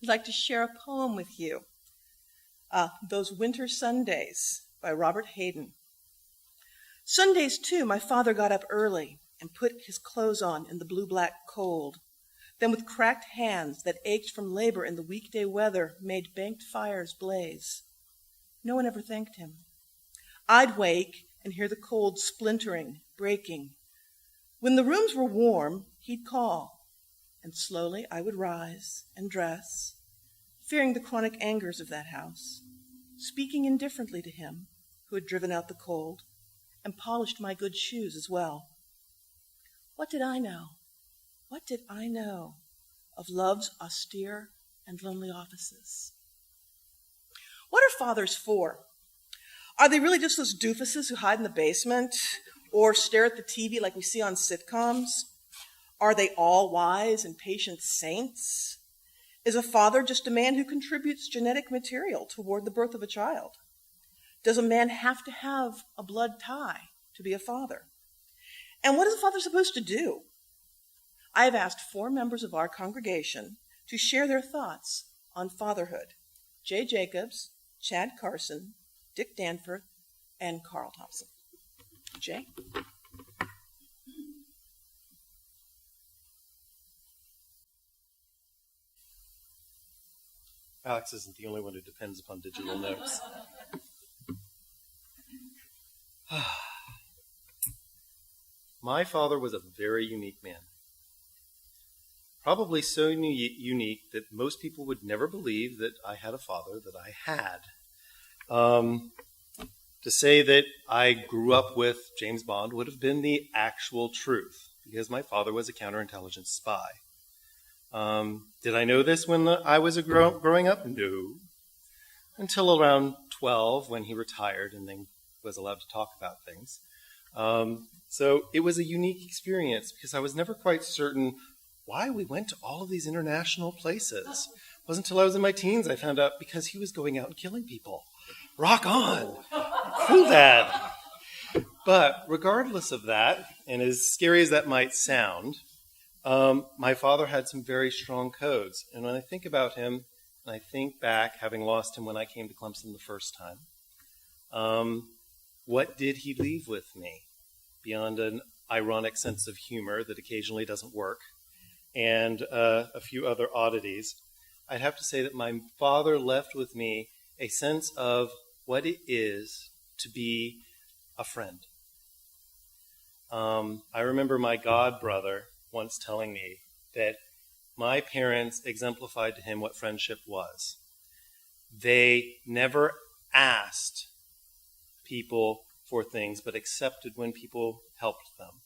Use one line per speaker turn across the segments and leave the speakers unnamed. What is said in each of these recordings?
I'd like to share a poem with you. Those Winter Sundays by Robert Hayden. Sundays, too, my father got up early and put his clothes on in the blue-black cold. Then with cracked hands that ached from labor in the weekday weather made banked fires blaze. No one ever thanked him. I'd wake and hear the cold splintering, breaking. When the rooms were warm, he'd call, and slowly I would rise and dress, fearing the chronic angers of that house, speaking indifferently to him who had driven out the cold and polished my good shoes as well. What did I know? What did I know of love's austere and lonely offices? What are fathers for? Are they really just those doofuses who hide in the basement or stare at the TV like we see on sitcoms? Are they all wise and patient saints? Is a father just a man who contributes genetic material toward the birth of a child? Does a man have to have a blood tie to be a father? And what is a father supposed to do? I have asked 4 members of our congregation to share their thoughts on fatherhood: Jay Jacobs, Chad Carson, Dick Danforth, and Carl Thompson. Jay?
Alex isn't the only one who depends upon digital notes. My father was a very unique man. Probably so unique that most people would never believe that I had a father that I had. To say that I grew up with James Bond would have been the actual truth, because my father was a counterintelligence spy. Did I know this when I was growing up? No. Until around 12, when he retired and then was allowed to talk about things. So it was a unique experience because I was never quite certain why we went to all of these international places. It wasn't until I was in my teens I found out because he was going out and killing people. Rock on! Cool, Dad! But regardless of that, and as scary as that might sound, my father had some very strong codes. And when I think about him, and I think back, having lost him when I came to Clemson the first time, what did he leave with me? Beyond an ironic sense of humor that occasionally doesn't work, and a few other oddities, I'd have to say that my father left with me a sense of what it is to be a friend. I remember my godbrother once telling me that my parents exemplified to him what friendship was. They never asked people for things, but accepted when people helped them.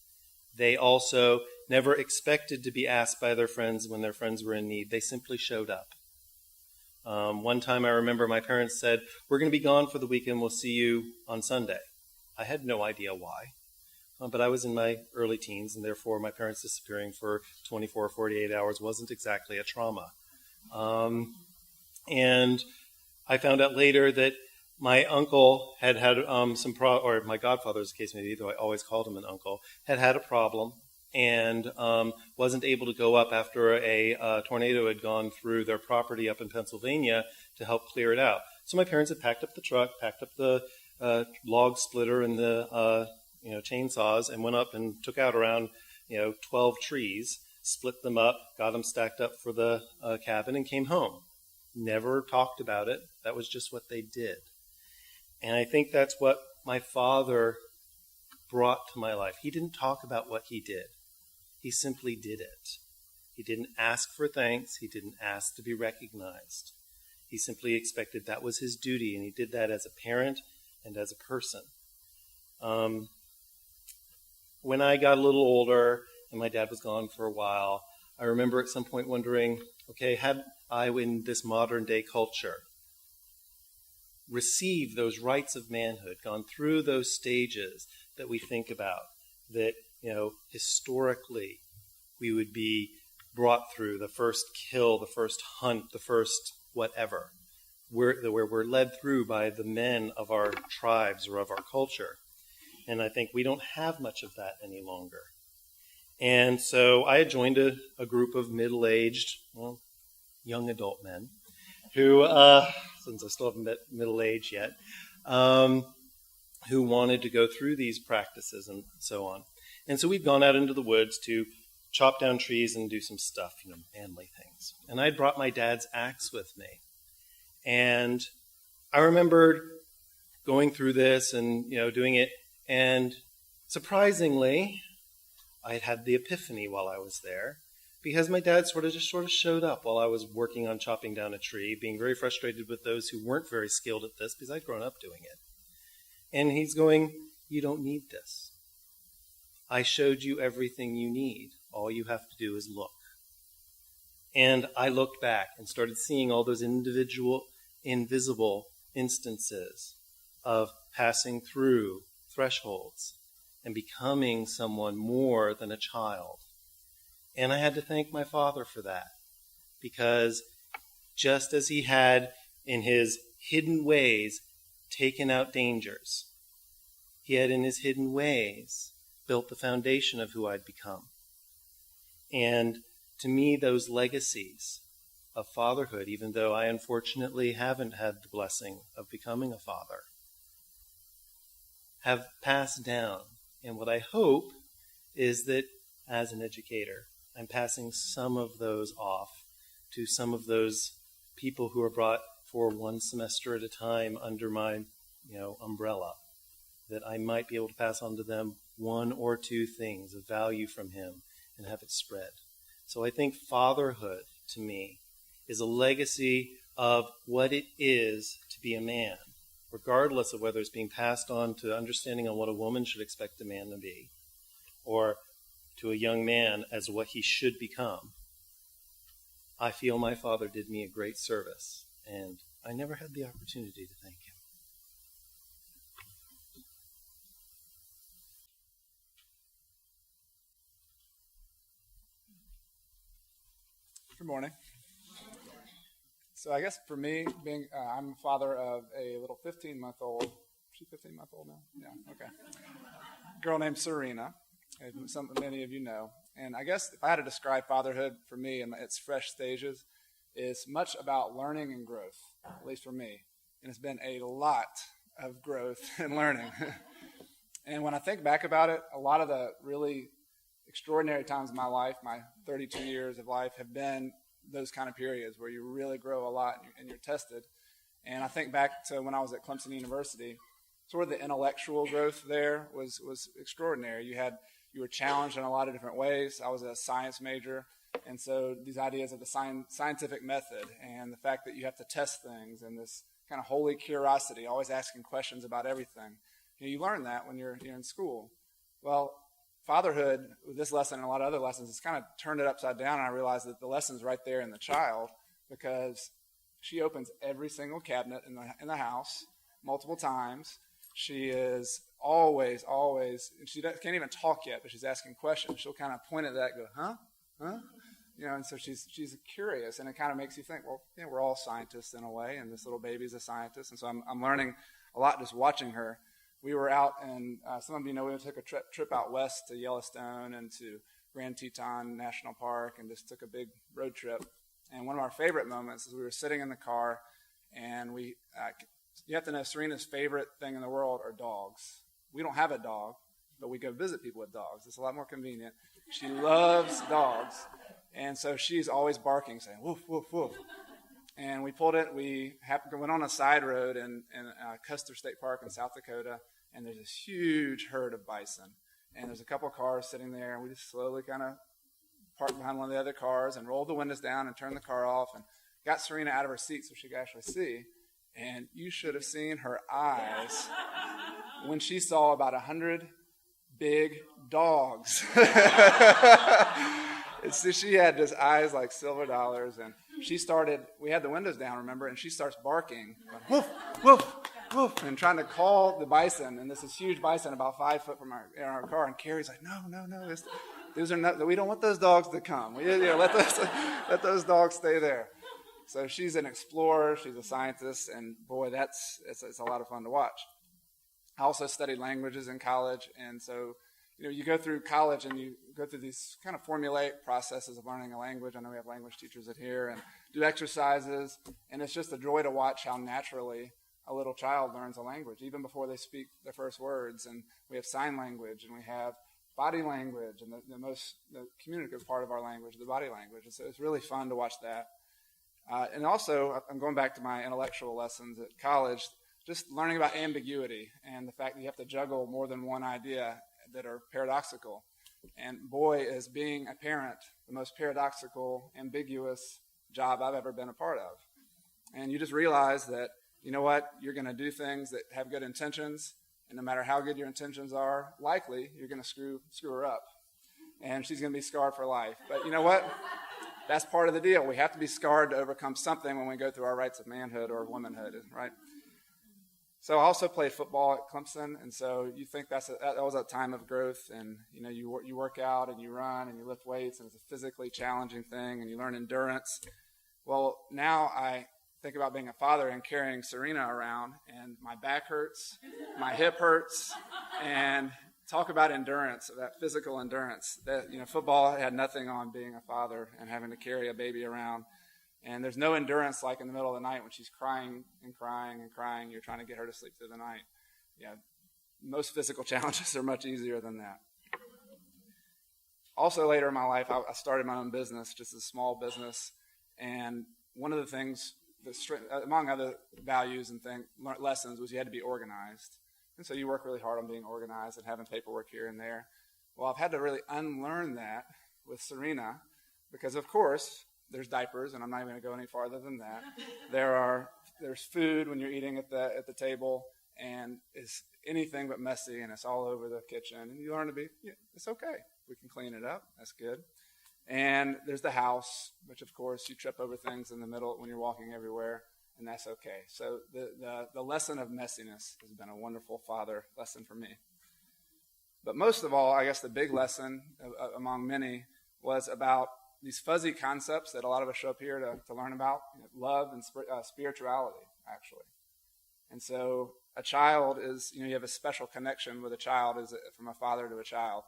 They also never expected to be asked by their friends when their friends were in need. They simply showed up. One time I remember my parents said, "We're going to be gone for the weekend. We'll see you on Sunday." I had no idea why, but I was in my early teens, and therefore my parents disappearing for 24 or 48 hours wasn't exactly a trauma. And I found out later that my uncle had or my godfather's case maybe, though I always called him an uncle, had a problem and wasn't able to go up after a tornado had gone through their property up in Pennsylvania to help clear it out. So my parents had packed up the truck, packed up the log splitter and the chainsaws, and went up and took out around 12 trees, split them up, got them stacked up for the cabin, and came home. Never talked about it. That was just what they did. And I think that's what my father brought to my life. He didn't talk about what he did. He simply did it. He didn't ask for thanks. He didn't ask to be recognized. He simply expected that was his duty, and he did that as a parent and as a person. When I got a little older and my dad was gone for a while, I remember at some point wondering, okay, had I, in this modern day culture, received those rights of manhood, gone through those stages that we think about, that, historically we would be brought through the first kill, the first hunt, the first whatever, where we're led through by the men of our tribes or of our culture. And I think we don't have much of that any longer. And so I had joined a group of middle-aged, young adult men, who, since I still haven't met middle age yet, who wanted to go through these practices and so on. And so we'd gone out into the woods to chop down trees and do some stuff, manly things. And I'd brought my dad's axe with me. And I remembered going through this and, doing it. And surprisingly, I had the epiphany while I was there, because my dad sort of showed up while I was working on chopping down a tree, being very frustrated with those who weren't very skilled at this, because I'd grown up doing it. And he's going, "You don't need this. I showed you everything you need. All you have to do is look." And I looked back and started seeing all those individual, invisible instances of passing through thresholds and becoming someone more than a child. And I had to thank my father for that, because just as he had, in his hidden ways, taken out dangers, he had, in his hidden ways, built the foundation of who I'd become. And to me, those legacies of fatherhood, even though I unfortunately haven't had the blessing of becoming a father, have passed down. And what I hope is that as an educator, I'm passing some of those off to some of those people who are brought for one semester at a time under my, umbrella, that I might be able to pass on to them one or two things of value from him and have it spread. So I think fatherhood, to me, is a legacy of what it is to be a man, regardless of whether it's being passed on to understanding on what a woman should expect a man to be, or to a young man as what he should become. I feel my father did me a great service, and I never had the opportunity to thank him.
Good morning. So I guess for me, I'm the father of a little 15-month-old. Is she 15-month-old now? Yeah, okay. Girl named Serena, many of you know. And I guess if I had to describe fatherhood for me in its fresh stages, it's much about learning and growth, at least for me. And it's been a lot of growth and learning. And when I think back about it, a lot of the really extraordinary times in my life, my 32 years of life, have been those kind of periods where you really grow a lot and you're tested. And I think back to when I was at Clemson University, sort of the intellectual growth there was extraordinary. You were challenged in a lot of different ways. I was a science major, and so these ideas of the scientific method and the fact that you have to test things and this kind of holy curiosity, always asking questions about everything. You learn that when you're in school. Well, fatherhood, with this lesson and a lot of other lessons, it's kind of turned it upside down, and I realized that the lesson's right there in the child, because she opens every single cabinet in the house multiple times. She is always, and she can't even talk yet, but she's asking questions. She'll kind of point at that and go, huh? And so she's curious, and it kind of makes you think, well, we're all scientists in a way, and this little baby's a scientist, and so I'm learning a lot just watching her. We were out, and some of you know we took a trip out west to Yellowstone and to Grand Teton National Park, and just took a big road trip. And one of our favorite moments is we were sitting in the car, and you have to know Serena's favorite thing in the world are dogs. We don't have a dog, but we go visit people with dogs. It's a lot more convenient. She loves dogs, and so she's always barking, saying woof, woof, woof. And we pulled it. We went on a side road in Custer State Park in South Dakota, and there's this huge herd of bison. And there's a couple of cars sitting there, and we just slowly kind of parked behind one of the other cars and rolled the windows down and turned the car off and got Serena out of her seat so she could actually see. And you should have seen her eyes when she saw about 100 big dogs. So she had just eyes like silver dollars, and we had the windows down, remember, and she starts barking, woof, woof, woof, and trying to call the bison, and this is huge bison about 5 foot from our car, and Carrie's like, no, those are not, we don't want those dogs to come. Let those dogs stay there. So she's an explorer, she's a scientist, and boy, it's a lot of fun to watch. I also studied languages in college, and so you go through college and you go through these kind of formulaic processes of learning a language. I know we have language teachers in here, and do exercises, and it's just a joy to watch how naturally a little child learns a language, even before they speak their first words. And we have sign language, and we have body language, and the communicative part of our language, the body language. And so it's really fun to watch that. And also, I'm going back to my intellectual lessons at college, just learning about ambiguity and the fact that you have to juggle more than one idea that are paradoxical. And boy, is being a parent the most paradoxical, ambiguous job I've ever been a part of. And you just realize that, you know what, you're going to do things that have good intentions, and no matter how good your intentions are, likely you're going to screw her up. And she's going to be scarred for life. But you know what? That's part of the deal. We have to be scarred to overcome something when we go through our rites of manhood or womanhood, right? So I also played football at Clemson, and so you think that was a time of growth, and you work out and you run and you lift weights, and it's a physically challenging thing, and you learn endurance. Well, now I think about being a father and carrying Serena around, and my back hurts, my hip hurts, and talk about endurance, that physical endurance. That football had nothing on being a father and having to carry a baby around. And there's no endurance like in the middle of the night when she's crying and crying and crying. You're trying to get her to sleep through the night. Most physical challenges are much easier than that. Also, later in my life, I started my own business, just a small business. And one of the things, among other values and lessons, was you had to be organized. And so you work really hard on being organized and having paperwork here and there. Well, I've had to really unlearn that with Serena because, of course, there's diapers, and I'm not even going to go any farther than that. There's food when you're eating at the table, and it's anything but messy, and it's all over the kitchen. And you learn to be, it's okay. We can clean it up. That's good. And there's the house, which, of course, you trip over things in the middle when you're walking everywhere, and that's okay. So the lesson of messiness has been a wonderful father lesson for me. But most of all, I guess the big lesson among many was about these fuzzy concepts that a lot of us show up here to learn about, love and spirituality, actually. And so a child is, you have a special connection with a child from a father to a child.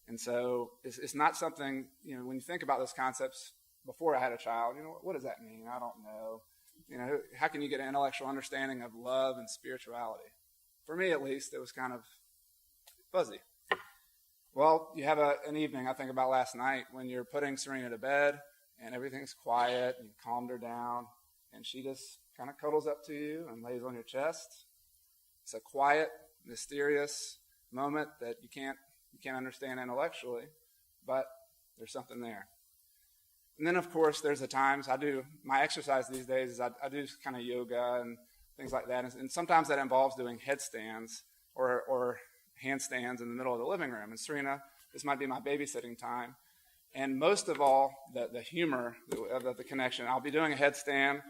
And so it's not something, when you think about those concepts before I had a child, what does that mean? I don't know. How can you get an intellectual understanding of love and spirituality? For me, at least, it was kind of fuzzy. Well, you have an evening, I think about last night, when you're putting Serena to bed and everything's quiet and you calmed her down and she just kind of cuddles up to you and lays on your chest. It's a quiet, mysterious moment that you can't understand intellectually, but there's something there. And then, of course, there's the times my exercise these days is I do kind of yoga and things like that. And sometimes that involves doing headstands or handstands in the middle of the living room. And Serena, this might be my babysitting time. And most of all, the humor of the connection. I'll be doing a headstand,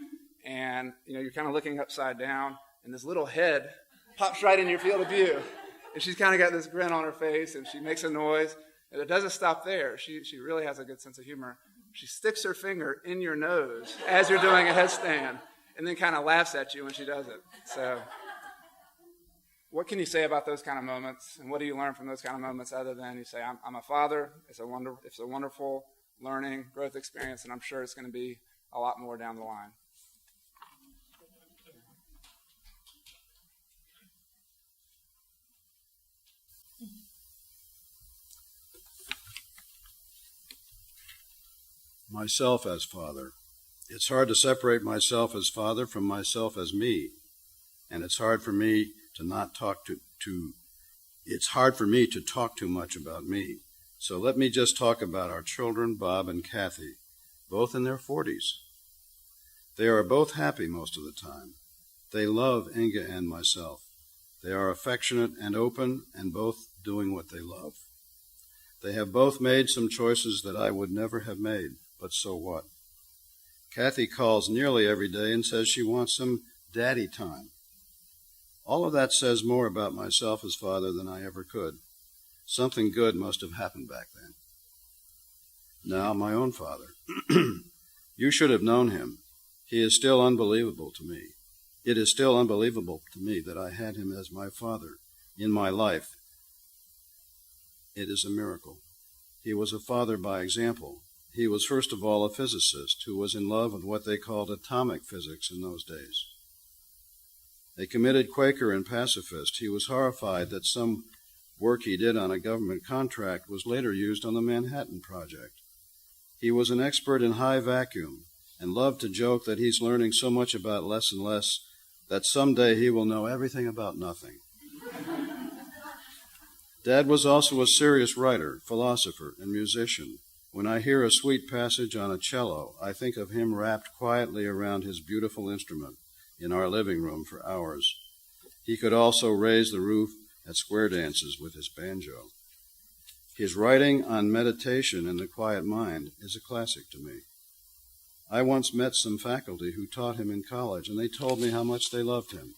and you're kind of looking upside down, and this little head pops right in your field of view. And she's kind of got this grin on her face, and she makes a noise. And it doesn't stop there. She really has a good sense of humor. She sticks her finger in your nose as you're doing a headstand, and then kind of laughs at you when she does it. So what can you say about those kind of moments, and what do you learn from those kind of moments other than you say, I'm a father, it's a wonderful learning, growth experience, and I'm sure it's going to be a lot more down the line.
Myself as father. It's hard to separate myself as father from myself as me, and it's hard for me to it's hard for me to talk too much about me. So let me just talk about our children, Bob and Kathy, both in their 40s. They are both happy most of the time. They love Inga and myself. They are affectionate and open and both doing what they love. They have both made some choices that I would never have made, but so what? Kathy calls nearly every day and says she wants some daddy time. All of that says more about myself as father than I ever could. Something good must have happened back then. Now, my own father. You should have known him. He is still unbelievable to me. It is still unbelievable to me that I had him as my father in my life It is a miracle. He was a father by example. He was first of all a physicist who was in love with what they called atomic physics in those days. A committed Quaker and pacifist, he was horrified that some work he did on a government contract was later used on the Manhattan Project. He was an expert in high vacuum and loved to joke that he's learning so much about less and less that someday he will know everything about nothing. Dad was also a serious writer, philosopher, and musician. When I hear a sweet passage on a cello, I think of him wrapped quietly around his beautiful instrument in our living room for hours. He could also raise the roof at square dances with his banjo. His writing on meditation and the quiet mind is a classic to me. I once met some faculty who taught him in college, and they told me how much they loved him.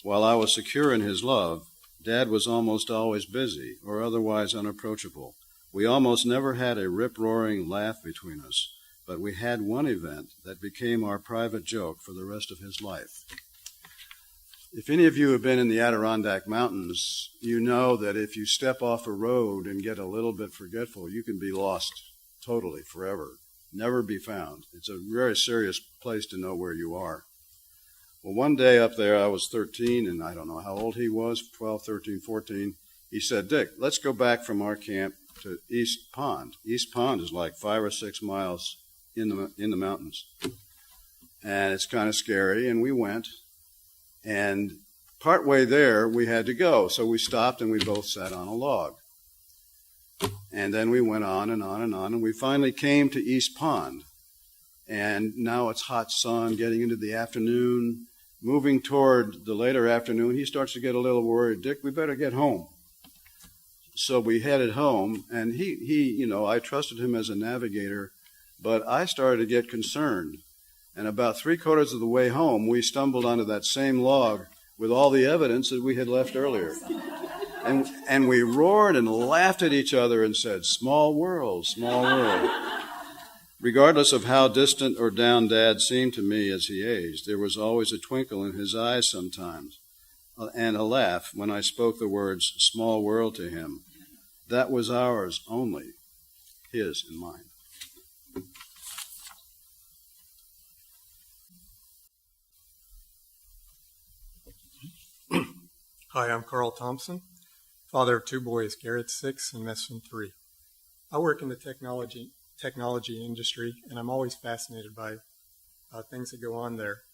While I was secure in his love, Dad was almost always busy or otherwise unapproachable. We almost never had a rip-roaring laugh between us, but we had one event that became our private joke for the rest of his life. If any of you have been in the Adirondack Mountains, you know that if you step off a road and get a little bit forgetful, you can be lost totally forever, never be found. It's a very serious place to know where you are. Well, one day up there, I was 13, and I don't know how old he was, 12, 13, 14. He said, "Dick, let's go back from our camp to East Pond." East Pond is like 5 or 6 miles in the mountains. And it's kind of scary, and we went. And partway there, we had to go. So we stopped, and we both sat on a log. And then we went on and on and on, and we finally came to East Pond. And now it's hot sun, getting into the afternoon. Moving toward the later afternoon, he starts to get a little worried. "Dick, we better get home." So we headed home, and he, I trusted him as a navigator, but I started to get concerned. And about 3/4 of the way home, we stumbled onto that same log with all the evidence that we had left earlier. And we roared and laughed at each other and said, "Small world, small world." Regardless of how distant or down Dad seemed to me as he aged, there was always a twinkle in his eyes sometimes, and a laugh when I spoke the words "small world" to him. That was ours only, his and mine.
Hi, I'm Carl Thompson, father of 2 boys, Garrett 6 and Messon 3. I work in the technology industry, and I'm always fascinated by things that go on there.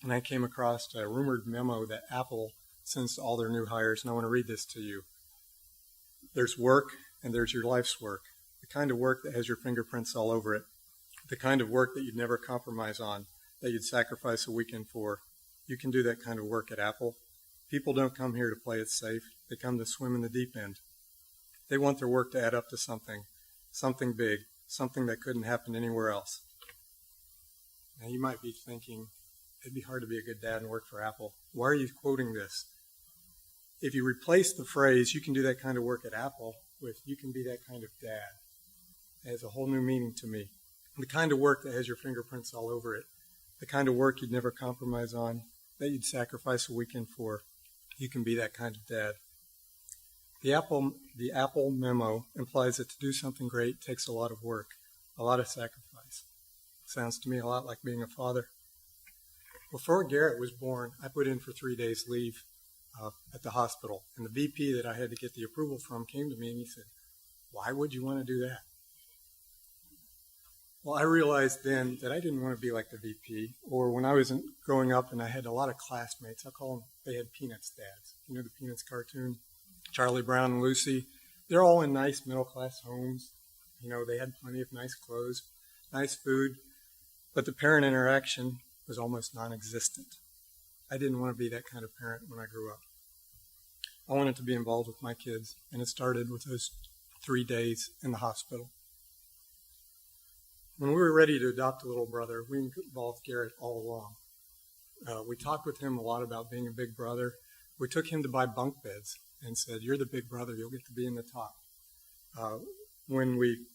And I came across a rumored memo that Apple sends to all their new hires, and I want to read this to you. There's work, and there's your life's work. The kind of work that has your fingerprints all over it. The kind of work that you'd never compromise on, that you'd sacrifice a weekend for. You can do that kind of work at Apple. People don't come here to play it safe. They come to swim in the deep end. They want their work to add up to something big, something that couldn't happen anywhere else. Now you might be thinking, it'd be hard to be a good dad and work for Apple. Why are you quoting this? If you replace the phrase, "you can do that kind of work at Apple," with "you can be that kind of dad," it has a whole new meaning to me. The kind of work that has your fingerprints all over it. The kind of work you'd never compromise on, that you'd sacrifice a weekend for. You can be that kind of dad. The Apple memo implies that to do something great takes a lot of work, a lot of sacrifice. Sounds to me a lot like being a father. Before Garrett was born, I put in for 3 days leave at the hospital. And the VP that I had to get the approval from came to me and he said, "Why would you want to do that?" Well, I realized then that I didn't want to be like the VP. Or when I was growing up and I had a lot of classmates, I call them, they had Peanuts dads. You know the Peanuts cartoon? Charlie Brown and Lucy. They're all in nice middle-class homes. They had plenty of nice clothes, nice food. But the parent interaction was almost non-existent. I didn't want to be that kind of parent when I grew up. I wanted to be involved with my kids, and it started with those 3 days in the hospital. When we were ready to adopt a little brother, we involved Garrett all along. We talked with him a lot about being a big brother. We took him to buy bunk beds and said, "You're the big brother, you'll get to be in the top." When we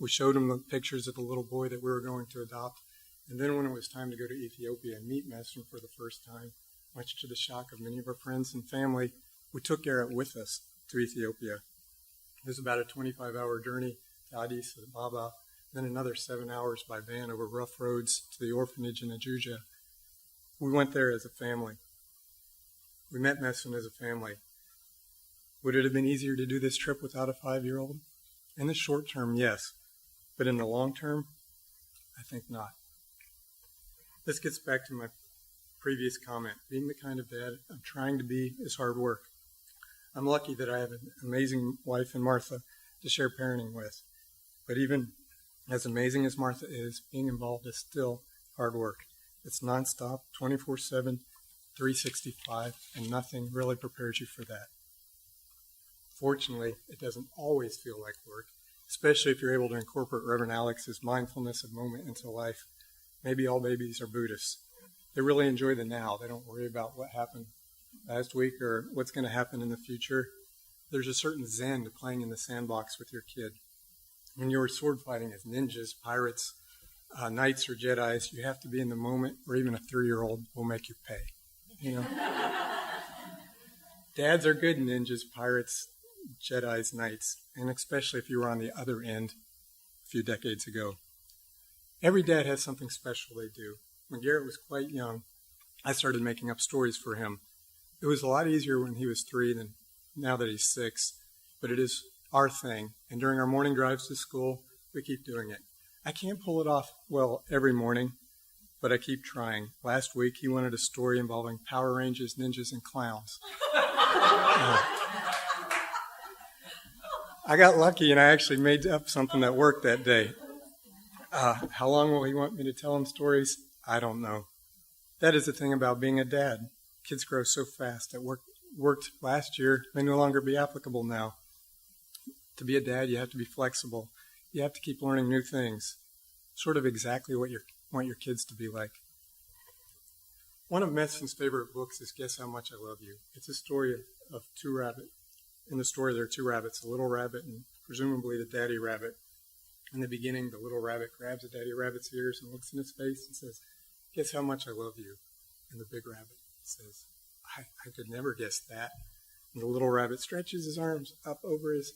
showed him the pictures of the little boy that we were going to adopt, and then when it was time to go to Ethiopia and meet Messon for the first time, much to the shock of many of our friends and family, we took Garrett with us to Ethiopia. It was about a 25-hour journey to Addis Ababa, then another 7 hours by van over rough roads to the orphanage in Ajuja. We went there as a family. We met Messon as a family. Would it have been easier to do this trip without a 5-year-old? In the short term, yes. But in the long term, I think not. This gets back to my previous comment. Being the kind of dad I'm trying to be is hard work. I'm lucky that I have an amazing wife in Martha to share parenting with. But even as amazing as Martha is, being involved is still hard work. It's nonstop, 24/7, 365, and nothing really prepares you for that. Fortunately, it doesn't always feel like work, especially if you're able to incorporate Reverend Alex's mindfulness of moment into life. Maybe all babies are Buddhists. They really enjoy the now. They don't worry about what happened last week or what's going to happen in the future. There's a certain zen to playing in the sandbox with your kid. When you're sword fighting as ninjas, pirates, knights, or Jedis, you have to be in the moment, or even a 3-year-old will make you pay. You know, dads are good ninjas, pirates, Jedis, knights, and especially if you were on the other end a few decades ago. Every dad has something special they do. When Garrett was quite young, I started making up stories for him. It was a lot easier when he was 3 than now that he's 6, but it is our thing, and during our morning drives to school, we keep doing it. I can't pull it off well every morning, but I keep trying. Last week, he wanted a story involving Power Rangers, ninjas, and clowns. I got lucky, and I actually made up something that worked that day. How long will he want me to tell him stories? I don't know. That is the thing about being a dad. Kids grow so fast that worked last year may no longer be applicable now. To be a dad, you have to be flexible. You have to keep learning new things, sort of exactly what you want your kids to be like. One of Messon's favorite books is Guess How Much I Love You. It's a story of two rabbits. In the story, there are 2 rabbits, a little rabbit and presumably the daddy rabbit. In the beginning, the little rabbit grabs the daddy rabbit's ears and looks in his face and says, "Guess how much I love you." And the big rabbit says, I could never guess that. And the little rabbit stretches his arms up over his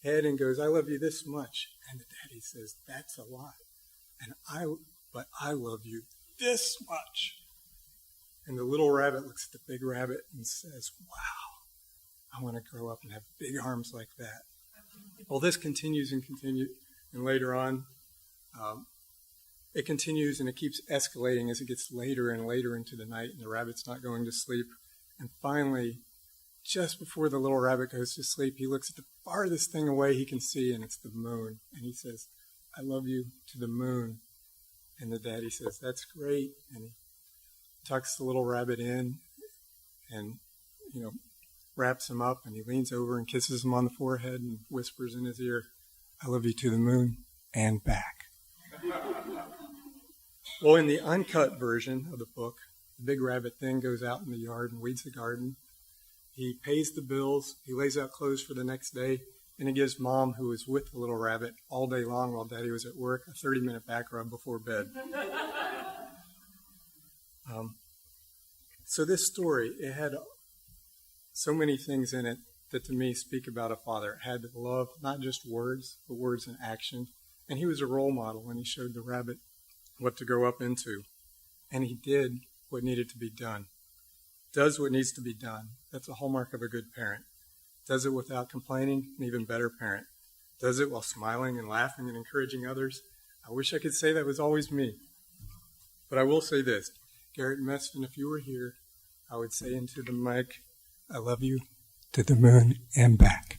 head and goes, "I love you this much." And the daddy says, "That's a lot. But I love you this much." And the little rabbit looks at the big rabbit and says, "Wow, I want to grow up and have big arms like that." Well, this continues, and later on, it continues and it keeps escalating as it gets later and later into the night, and the rabbit's not going to sleep. And finally, just before the little rabbit goes to sleep, he looks at the farthest thing away he can see, and it's the moon. And he says, "I love you to the moon." And the daddy says, "That's great." And he tucks the little rabbit in and, wraps him up, and he leans over and kisses him on the forehead and whispers in his ear, "I love you to the moon and back." Well, in the uncut version of the book, the big rabbit then goes out in the yard and weeds the garden. He pays the bills, he lays out clothes for the next day, and he gives Mom, who was with the little rabbit all day long while Daddy was at work, a 30-minute back rub before bed. So this story, it had so many things in it that to me speak about a father. It had love, not just words, but words and action. And he was a role model when he showed the rabbit what to grow up into. And he did what needed to be done. Does what needs to be done. That's a hallmark of a good parent. Does it without complaining, an even better parent. Does it while smiling and laughing and encouraging others. I wish I could say that was always me. But I will say this. Garrett Messon, if you were here, I would say into the mic, "I love you to the moon and back."